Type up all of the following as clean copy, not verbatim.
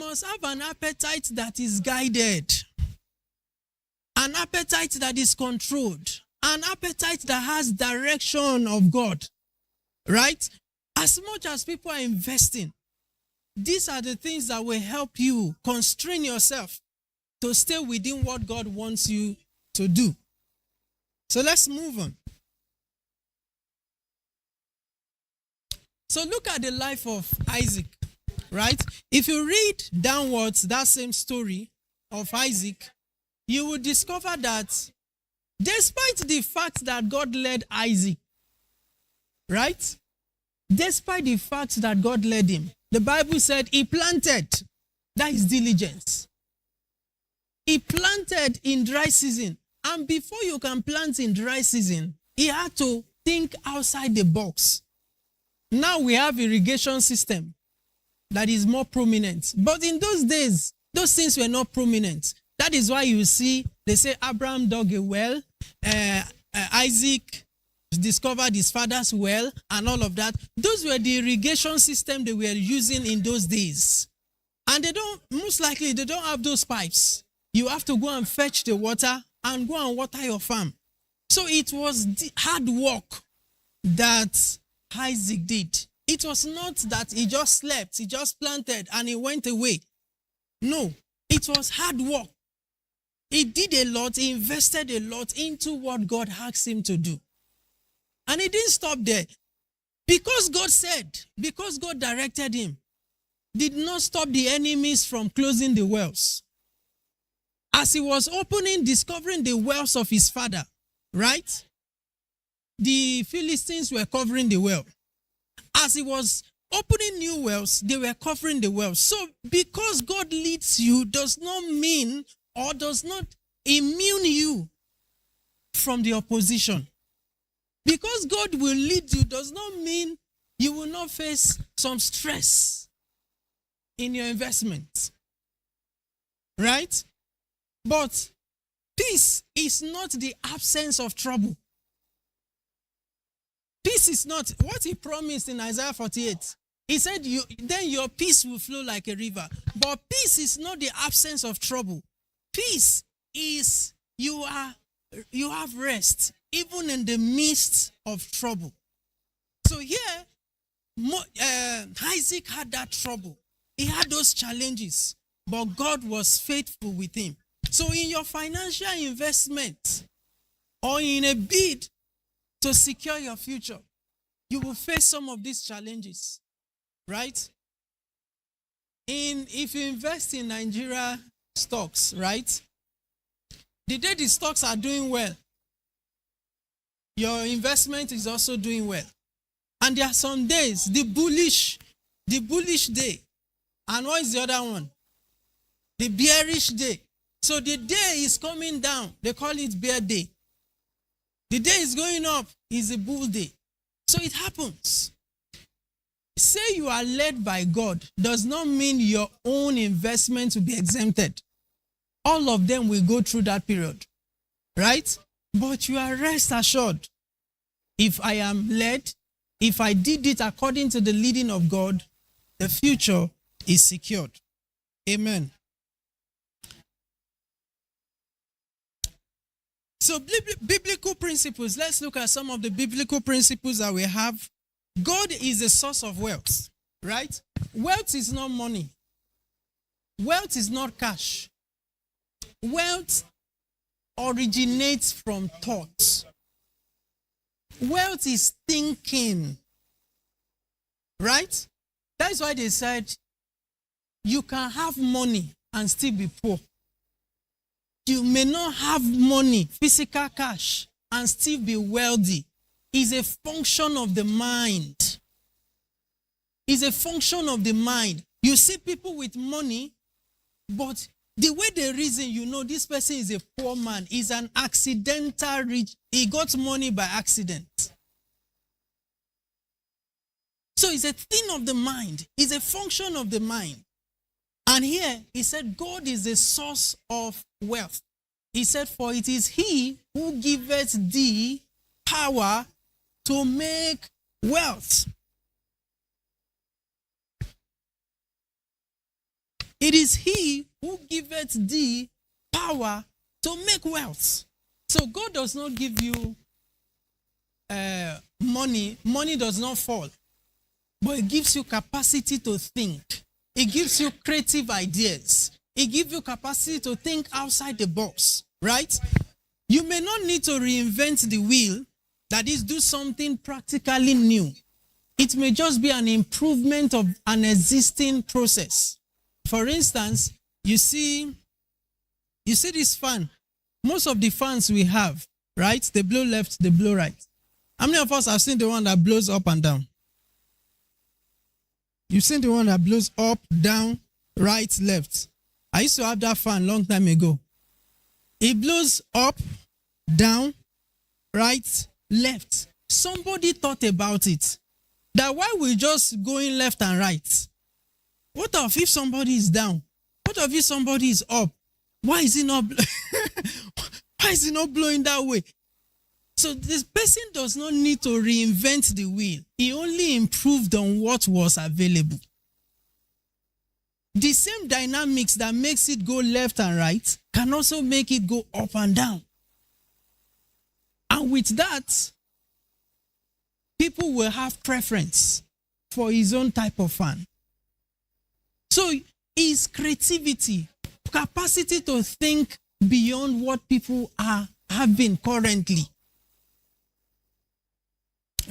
must have an appetite that is guided, an appetite that is controlled, an appetite that has direction of God, right? As much as people are investing, these are the things that will help you constrain yourself to stay within what God wants you to do. So let's move on. So look at the life of Isaac, right? If you read downwards that same story of Isaac, you will discover that despite the fact that God led Isaac, right? Despite the fact that God led him, the Bible said he planted. That is diligence. He planted in dry season. And before you can plant in dry season, he had to think outside the box. Now we have irrigation system that is more prominent. But in those days, those things were not prominent. That is why you see, they say Abraham dug a well, Isaac discovered his father's well, and all of that. Those were the irrigation system they were using in those days. And most likely, they don't have those pipes. You have to go and fetch the water and go and water your farm. So it was the hard work that Isaac did. It was not that he just slept, he just planted and he went away. No, it was hard work. He did a lot, he invested a lot into what God asked him to do. And he didn't stop there. Because God said, because God directed him, did not stop the enemies from closing the wells. As he was discovering the wells of his father, right? The Philistines were covering the well. As he was opening new wells, they were covering the wells. So because God leads you does not mean or does not immune you from the opposition. Because God will lead you does not mean you will not face some stress in your investment. Right? But peace is not the absence of trouble. Peace is not what he promised in Isaiah 48. He said, then your peace will flow like a river. But peace is not the absence of trouble. Peace is you have rest, even in the midst of trouble. So here, Isaac had that trouble. He had those challenges, but God was faithful with him. So in your financial investment or in a bid to secure your future, you will face some of these challenges, right? If you invest in Nigeria stocks, right? The day the stocks are doing well, your investment is also doing well. And there are some days, the bullish day. And what is the other one? The bearish day. So the day is coming down. They call it bear day. The day is going up is a bull day. So it happens. Say you are led by God does not mean your own investment will be exempted. All of them will go through that period. Right? But you are rest assured. If I am led, if I did it according to the leading of God, the future is secured. Amen. So biblical principles, let's look at some of the biblical principles that we have. God is the source of wealth, right? Wealth is not money. Wealth is not cash. Wealth originates from thoughts. Wealth is thinking, right? That's why they said you can have money and still be poor. You may not have money, physical cash, and still be wealthy. It's a function of the mind. It's a function of the mind. You see people with money, but the way they reason, you know, this person is a poor man. He's an accidental rich. He got money by accident. So it's a thing of the mind. It's a function of the mind. And here, he said, God is the source of wealth. He said, for it is he who giveth thee power to make wealth. It is he who giveth thee power to make wealth. So God does not give you money. Money does not fall. But it gives you capacity to think. It gives you creative ideas. It gives you capacity to think outside the box, right? You may not need to reinvent the wheel, that is, do something practically new. It may just be an improvement of an existing process. For instance, you see this fan. Most of the fans we have, right? They blow left, they blow right. How many of us have seen the one that blows up and down? You've seen the one that blows up, down, right, left. I used to have that fan long time ago. It blows up, down, right, left. Somebody thought about it. That why we just going left and right? What if somebody is down? What if somebody is up? Why is it not why is it not blowing that way? So this person does not need to reinvent the wheel. He only improved on what was available. The same dynamics that makes it go left and right can also make it go up and down. And with that, people will have preference for his own type of fan. So his creativity, capacity to think beyond what people are having currently.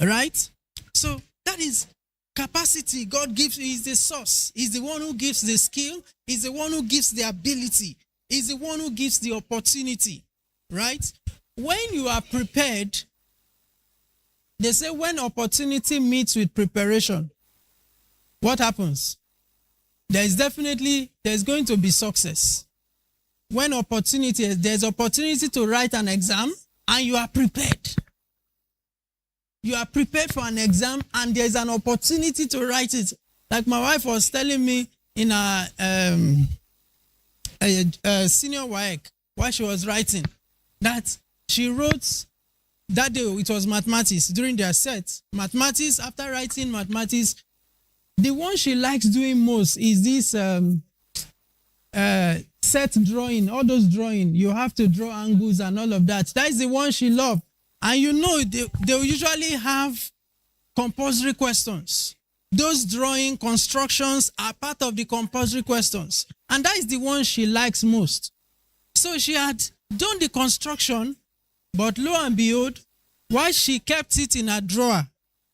Right? So that is capacity. God gives, is the source. He's the one who gives the skill. He's the one who gives the ability. He's the one who gives the opportunity. Right? When you are prepared, they say when opportunity meets with preparation, what happens? There's going to be success. When there's opportunity to write an exam and you are prepared. You are prepared for an exam and there's an opportunity to write it. Like my wife was telling me in a senior WAEC while she was writing, that she wrote that day, it was mathematics during their set. Mathematics, after writing mathematics, the one she likes doing most is this set drawing, all those drawing. You have to draw angles and all of that. That is the one she loved. And you know, they usually have compulsory questions. Those drawing constructions are part of the compulsory questions. And that is the one she likes most. So she had done the construction, but lo and behold, while she kept it in her drawer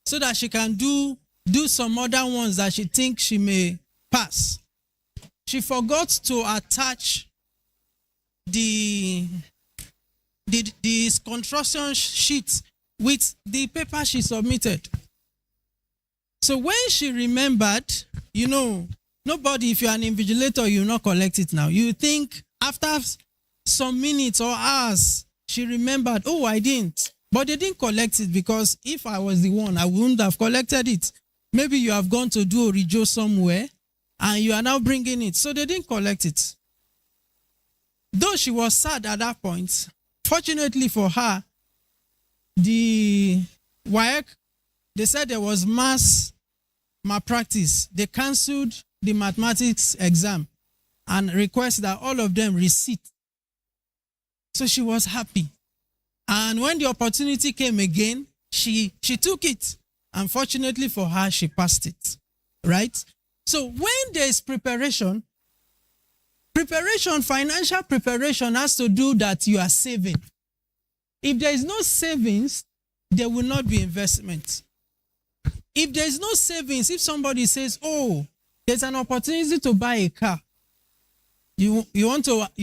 so that she can do some other ones that she thinks she may pass, she forgot to attach the construction sheet with the paper she submitted. So when she remembered, you know, nobody, if you're an invigilator, you will not collect it now. You think after some minutes or hours, she remembered, oh, I didn't. But they didn't collect it because if I was the one, I wouldn't have collected it. Maybe you have gone to do Orijo somewhere and you are now bringing it. So they didn't collect it. Though she was sad at that point, fortunately for her, the WAEC, they said there was mass malpractice. They cancelled the mathematics exam and requested that all of them resit. So she was happy. And when the opportunity came again, she took it. Unfortunately for her, she passed it. Right? So when there is preparation, financial preparation has to do that you are saving. If there is no savings, there will not be investment. If there is no savings, if somebody says, oh, there's an opportunity to buy a car. You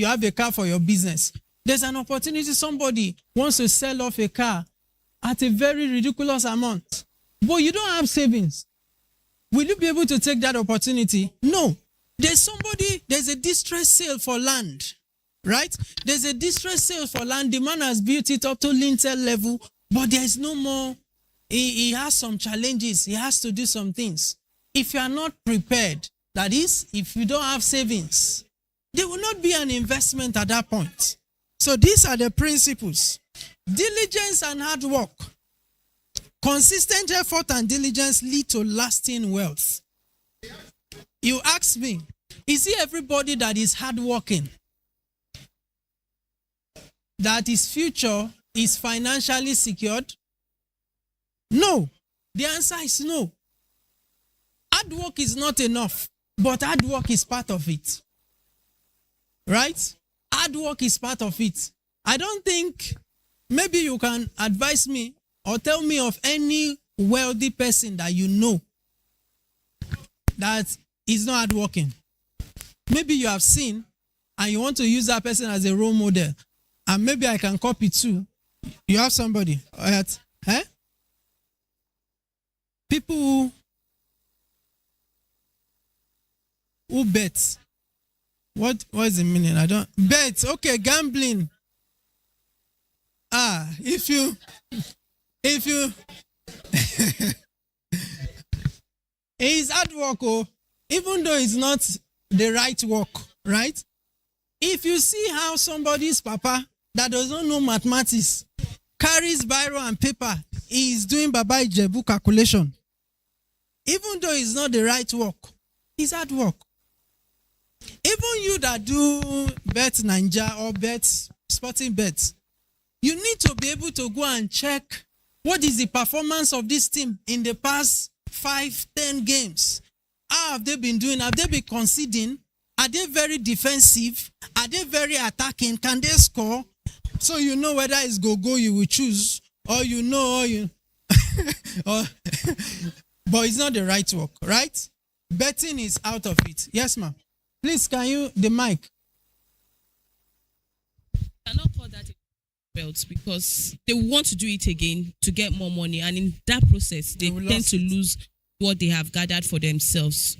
have a car for your business. There's an opportunity, somebody wants to sell off a car at a very ridiculous amount. But you don't have savings. Will you be able to take that opportunity? No. There's a distress sale for land, right? There's a distress sale for land. The man has built it up to lintel level, but there is no more. He has some challenges. He has to do some things. If you are not prepared, that is, if you don't have savings, there will not be an investment at that point. So these are the principles. Diligence and hard work. Consistent effort and diligence lead to lasting wealth. You ask me, Is it everybody that is hardworking that his future is financially secured? No. The answer is no. Hard work is not enough, but hard work is part of it. Right? Hard work is part of it. I don't think, maybe you can advise me or tell me of any wealthy person that you know that is not hardworking. Maybe you have seen and you want to use that person as a role model. And maybe I can copy too. You have somebody. People who bet. What is the meaning? I don't bet. Okay, gambling. If you it's hard work, even though it's not the right work, right? If you see how somebody's papa that does not know mathematics carries biro and paper, he is doing Baba Ijebu calculation. Even though it's not the right work, it's hard work. Even you that do bet Ninja or bet sporting bets, you need to be able to go and check what is the performance of this team in the past 5-10 games. How have they been doing? Have they been conceding? Are they very defensive? Are they very attacking? Can they score? So you know whether it's go you will choose, or you know, or but it's not the right work, right? Betting is out of it. Yes, ma'am. Please, can you, the mic? I cannot call that a belt because they want to do it again to get more money, and in that process, they tend to lose what they have gathered for themselves.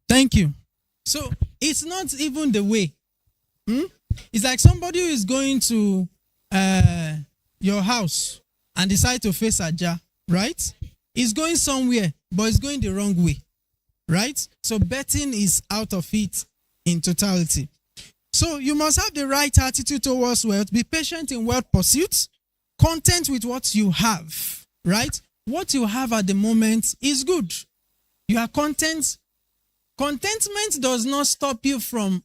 Thank you. So it's not even the way. It's like somebody who is going to your house and decide to face Aja, right? He's going somewhere, but he's going the wrong way, right? So betting is out of it in totality. So you must have the right attitude towards wealth, be patient in wealth pursuits, content with what you have, right? What you have at the moment is good. You are content. Contentment does not stop you from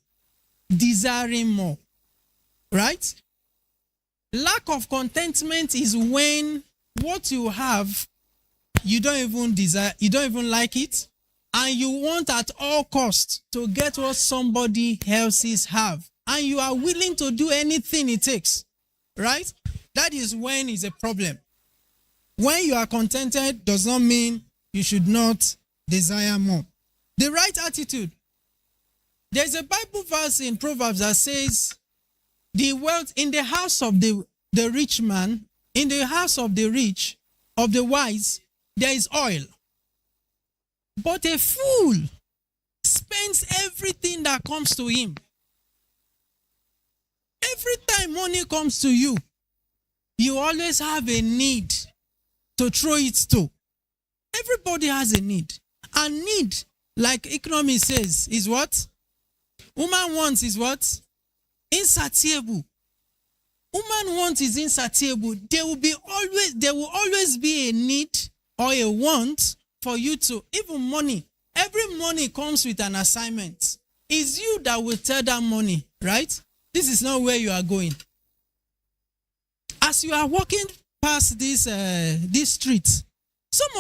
desiring more, right? Lack of contentment is when what you have, you don't even desire, you don't even like it, and you want at all costs to get what somebody else's have, and you are willing to do anything it takes, right? That is when it's a problem. When you are contented does not mean you should not desire more. The right attitude. There's a Bible verse in Proverbs that says, the wealth in the house of the rich man, in the house of the rich, of the wise, there is oil. But a fool spends everything that comes to him. Every time money comes to you, you always have a need to throw it to. Everybody has a need. And need, like economy says, is what? Woman wants is what? Insatiable. Woman wants is insatiable. There will always be a need or a want for you to, even money. Every money comes with an assignment. It's you that will tell that money, right? This is not where you are going. As you are walking past this street, some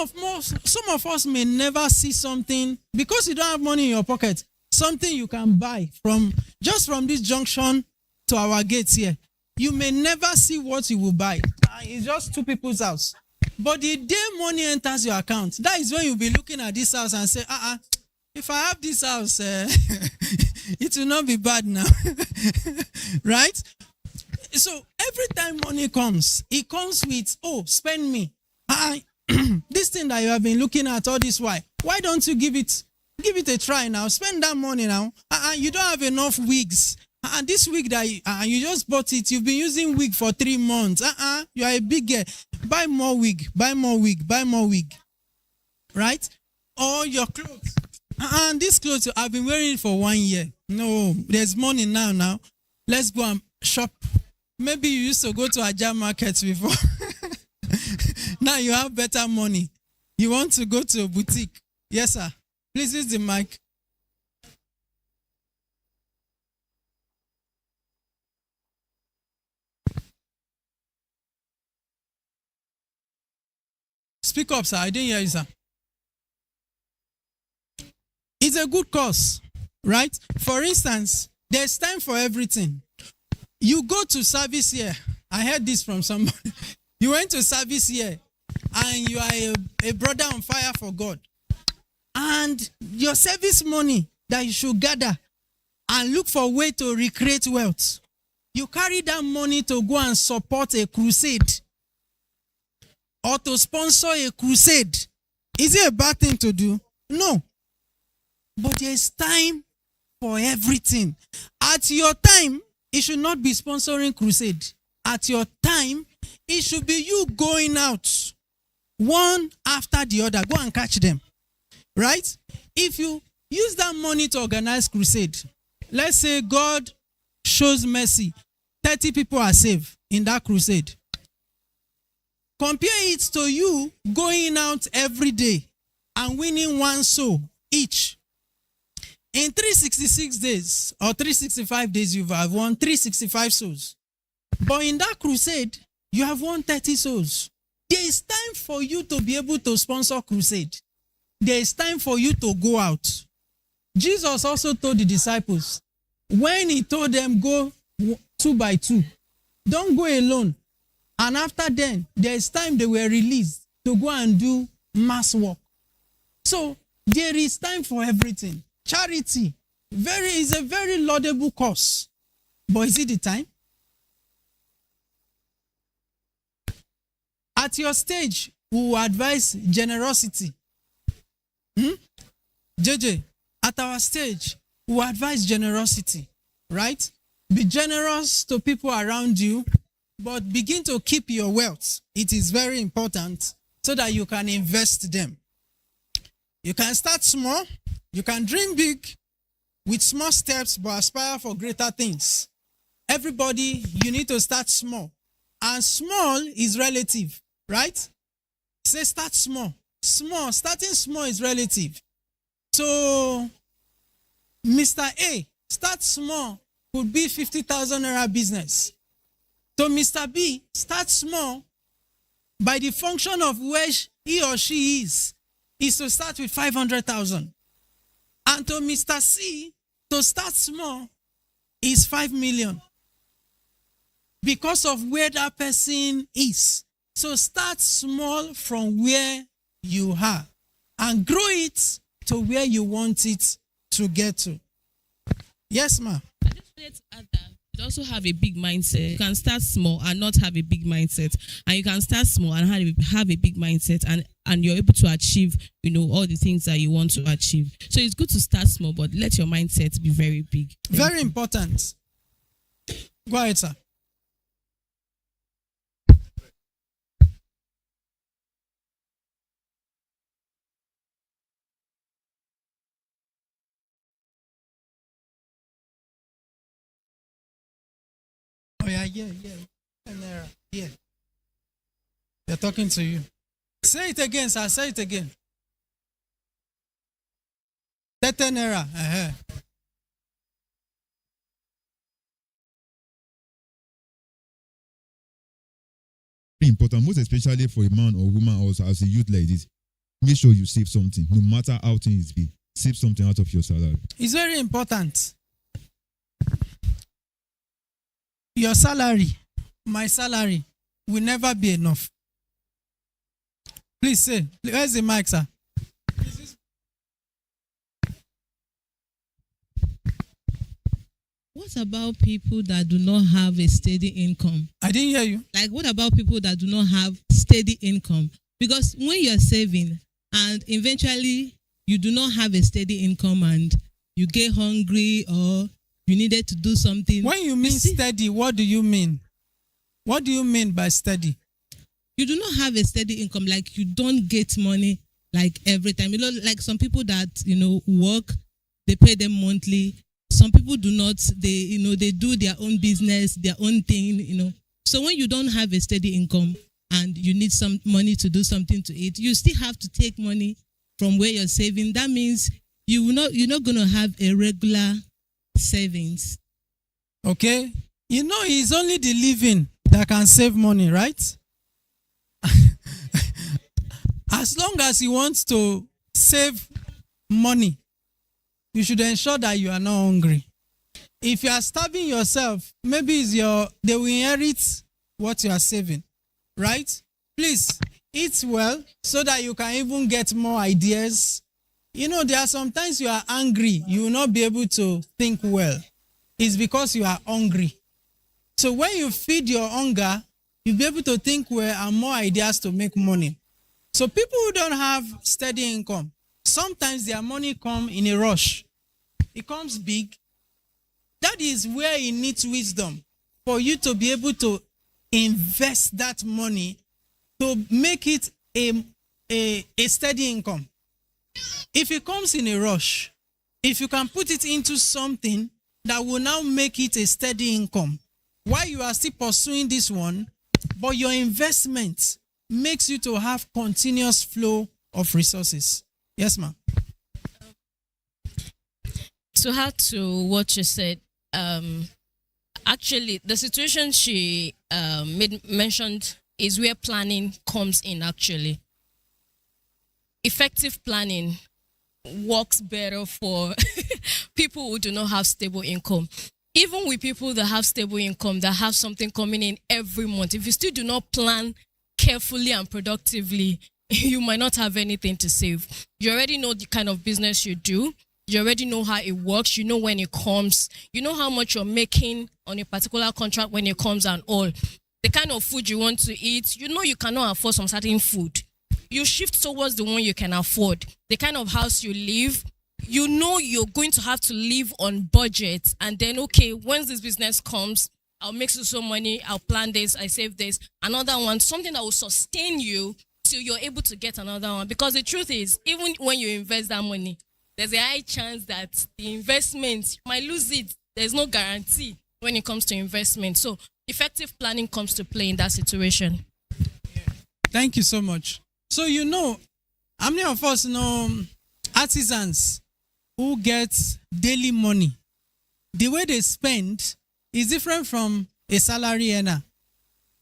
of us may never see something because you don't have money in your pocket. Something you can buy from this junction to our gates here. You may never see what you will buy. It's just two people's house. But the day money enters your account, that is when you'll be looking at this house and say, if I have this house, it will not be bad now. Right? So every time money comes, it comes with, spend me. This thing that you have been looking at all this while, why don't you give it a try now? Spend that money now. You don't have enough wigs. This wig that you just bought it, you've been using wig for 3 months. You are a big girl. Buy more wig, buy more wig, buy more wig. Right? Or your clothes. This clothes, I've been wearing it for 1 year. No, there's money now. Let's go and shop. Maybe you used to go to Ajah markets before. Now you have better money. You want to go to a boutique. Yes, sir. Please use the mic. Speak up, sir. I didn't hear you, sir. It's a good cause, right? For instance, there's time for everything. You go to service here. I heard this from somebody. You went to service here and you are a brother on fire for God. And your service money that you should gather and look for a way to recreate wealth. You carry that money to go and support a crusade or to sponsor a crusade. Is it a bad thing to do? No. But there's time for everything. At your time, it should not be sponsoring crusade. At your time, it should be you going out one after the other. Go and catch them. Right? If you use that money to organize crusade, let's say God shows mercy, 30 people are saved in that crusade. Compare it to you going out every day and winning one soul each. In 366 days or 365 days, you have won 365 souls. But in that crusade, you have won 30 souls. There is time for you to be able to sponsor crusade. There is time for you to go out. Jesus also told the disciples, when he told them go 2 by 2, don't go alone. And after then, there is time they were released to go and do mass work. So there is time for everything. Charity is a very laudable cause. But is it the time? At your stage, we will advise generosity. JJ, at our stage, we will advise generosity, right? Be generous to people around you, but begin to keep your wealth. It is very important so that you can invest them. You can start small. You can dream big with small steps, but aspire for greater things. Everybody, you need to start small. And small is relative, right? Say start small. Starting small is relative. So, Mr. A, start small could be 50,000 naira business. So, Mr. B, start small by the function of where he or she is to start with 500,000. And to Mr. C, to start small is 5 million. Because of where that person is. So start small from where you are and grow it to where you want it to get to. Yes, ma'am. I just wanted to add that you also have a big mindset. You can start small and not have a big mindset. And you can start small and have a big mindset and you're able to achieve, all the things that you want to achieve. So it's good to start small, but let your mindset be very big. Very important. Go ahead, sir. Oh, yeah. 10 naira. Yeah. They're talking to you. Say it again, sir. Say it again. 10 naira. Very important, most especially for a man or woman also as a youth like this. Make sure you save something, no matter how things be. Save something out of your salary. It's very important. Your salary, my salary, will never be enough. Please say, where's the mic, sir? What about people that do not have a steady income? I didn't hear you. Like, what about people that do not have steady income? Because when you're saving and eventually you do not have a steady income and you get hungry or you needed to do something. When you mean steady, what do you mean? What do you mean by steady? You do not have a steady income, like you don't get money like every time. Like some people that, work, they pay them monthly. Some people do not, they do their own business, their own thing, So when you don't have a steady income and you need some money to do something to eat, you still have to take money from where you're saving. That means you're not going to have a regular savings. Okay. It's only the living that can save money, right? As long as you want to save money, you should ensure that you are not hungry. If you are starving yourself, maybe they will inherit what you are saving, right? Please eat well so that you can even get more ideas. There are sometimes you are angry, you will not be able to think well. It's because you are hungry. So when you feed your hunger, you'll be able to think well and more ideas to make money. So people who don't have steady income, sometimes their money come in a rush. It comes big. That is where it needs wisdom for you to be able to invest that money to make it a steady income. If it comes in a rush, if you can put it into something that will now make it a steady income, while you are still pursuing this one, but your investment makes you to have continuous flow of resources. Yes, ma'am. To add to what you said, actually, the situation she mentioned is where planning comes in. Actually, effective planning works better for people who do not have stable income. Even with people that have stable income, that have something coming in every month, if you still do not plan carefully and productively, you might not have anything to save. You already know the kind of business you do. You already know how it works. You know when it comes. You know how much you're making on a particular contract when it comes and all. The kind of food you want to eat, you know you cannot afford some certain food. You shift towards the one you can afford. The kind of house you live, you know you're going to have to live on budget. And then, okay, once this business comes, I'll make some money, I'll plan this, I save this. Another one, something that will sustain you till you're able to get another one. Because the truth is, even when you invest that money, there's a high chance that the investment, you might lose it. There's no guarantee when it comes to investment. So effective planning comes to play in that situation. Thank you so much. So how many of us know artisans who get daily money? The way they spend is different from a salary earner.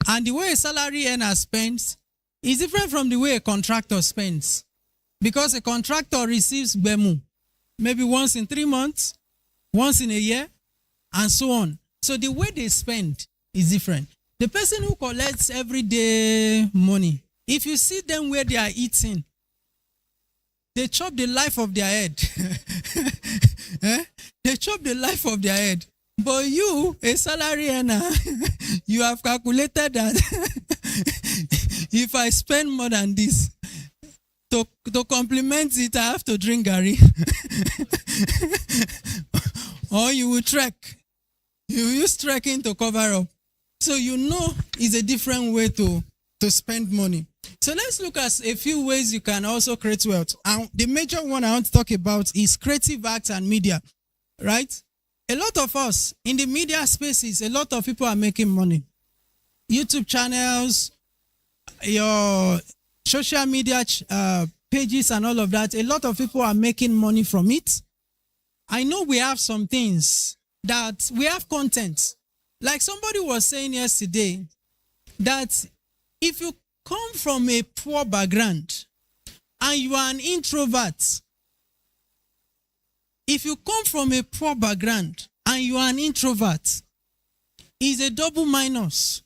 And the way a salary earner spends is different from the way a contractor spends. Because a contractor receives BEMU, maybe once in 3 months, once in a year, and so on. So the way they spend is different. The person who collects everyday money, if you see them where they are eating, they chop the life of their head. They chop the life of their head. But you, a salary earner, you have calculated that if I spend more than this, to complement it, I have to drink Gary. Or you will trek. You use trekking to cover up. So it's a different way to spend money. So let's look at a few ways you can also create wealth. And the major one I want to talk about is creative arts and media, right? A lot of us in the media spaces, a lot of people are making money. YouTube channels, your social media pages and all of that, a lot of people are making money from it. I know we have some things that we have content. Like somebody was saying yesterday that if you come from a poor background and you are an introvert, it's a double minus.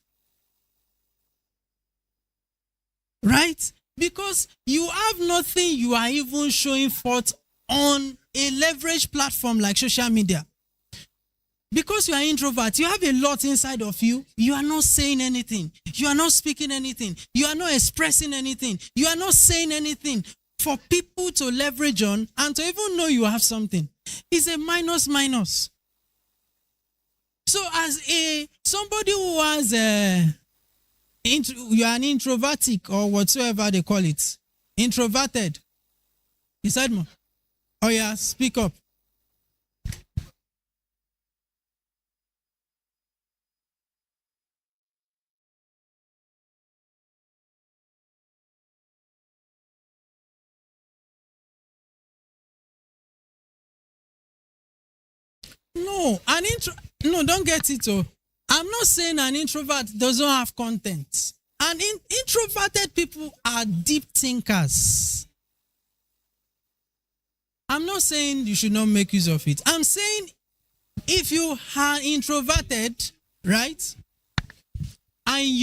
Right? Because you have nothing you are even showing forth on a leverage platform like social media. Because you are introvert, you have a lot inside of you. You are not saying anything. You are not speaking anything. You are not expressing anything. You are not saying anything for people to leverage on and to even know you have something. It's a minus. So as somebody who has you are an introvertic or whatsoever they call it, introverted. You said more. Oh yeah, speak up. No, don't get it. I'm not saying an introvert doesn't have content. And introverted people are deep thinkers. I'm not saying you should not make use of it. I'm saying if you are introverted, right, and you